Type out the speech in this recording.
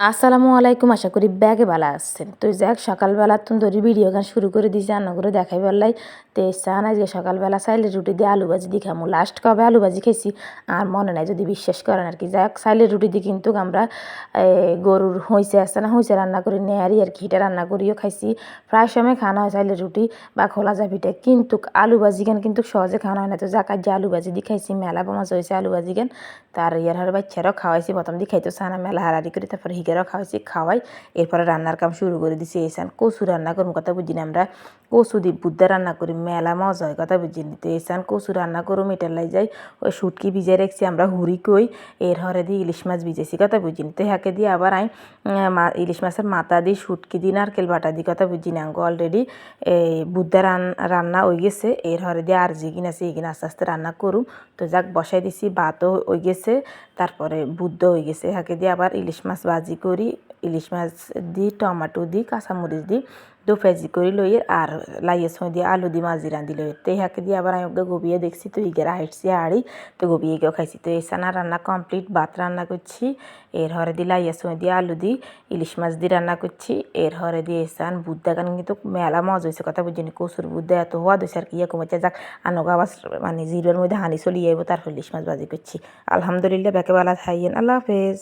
আসসালামু আলাইকুম, আশা করি ব্যাগে ভালো আছেন। তো যাক সকালবেলা তুমি ধরি ভিডিও গান শুরু করে দিয়েছি রান্না করে দেখাই বললাই। তো চান আজকে সকালবেলা চাইলের রুটি দিয়ে আলু ভাজি দিয়ে খামু। লাস্ট কবে আলু ভাজি খেয়েছি আর মনে নাই, যদি বিশ্বাস করেন আর কি। যাক চাইলের রুটি দিয়ে কিন্তু আমরা গরুর হইছে আছে না, হইছে রান্না করে নেয়ারি আর কি, এটা রান্না করিও খাইছি। প্রায় সময় খাওয়া হয় চাইলের রুটি বা খোলা যা পিঠা, কিন্তু আলু ভাজি গান কিন্তু সহজে খাওয়া হয় না। তো যাক আজ আলু ভাজি দিয়ে খাইছি, মেলা মজা হয়েছে আলু ভাজি গান। তার ইয়ার বাচ্চারাও খাওয়াইছি, প্রথম দিয়ে খাইতো চানা মেলা হারারি করে, তারপরে হিগেরাও খাওয়াই। এরপরে রান্নার কাম শুরু করে দিছি। এসান কচু রান্না করুন, কথা বুঝি না আমরা কচু দিয়ে বুদ্ধা রান্না করি, মেলা মজা হয়, কথা বুঝি নি। তো এসান কচু রান্না করুম, এটার লাই যাই ওই শুটকি ভিজে রাখছি আমরা হুড়ি কই, এর হরে দিয়ে ইলিশ মাছ ভিজেছি, কথা বুঝি নি। তো হ্যাকে দিয়ে আবার ইলিশ মাছের মাথা দিই, শুটকি দিই, নারকেল বাটা দিই, কথা বুঝি না। অলরেডি এই বুদ্ধা রান্না হয়ে গেছে, এর হরে দিয়ে আর যেগিন আছে এগিন আস্তে আস্তে রান্না করুম। তো যাক বসাই দিছি, ভাতও হয়ে গেছে, তারপরে বুদ্ধ হয়ে গেছে। হাঁকে দিয়ে আবার ইলিশ মাছ ভাজি করি, ইলিশ মাছ দিই, টমাটো দিই, কাঁচামরিচ দিই, দো ভাজি করি লই, আর লাইয়ের সময় দিয়ে আলু দিয়ে মাছ রান্ধি লই। তো হাঁকে দিয়ে আবার আমি ওকে গবিয়ে দেখছি, তো ইগেরা হাইটছি আড়ি, তো গবিয়ে গিয়েও খাইছি। তো এই সানা রান্না কমপ্লিট, ভাত রান্না করছি, এর হরে দিয়ে লাইয়ের সময় দিয়ে আলু দিই, ইলিশ মাছ দিয়ে রান্না করছি, এর হরে দিয়ে এসান বুদ্ধা গান কিন্তু মেলা মজা হয়েছে, কথা বুঝিনি। কচুর বুদ্ধা এত হওয়া দিয়েছে আর কি, ইয়ে কমেছে। যাক আনোগা আবার মানে জিরোর মধ্যে হানি চলিয়ে যাবো, তারপর ইলিশ মাছ ভাজি করছি। আলহামদুলিল্লাহ, বেঁকে বেলা খাইয়েন। আল্লাহ হাফেজ।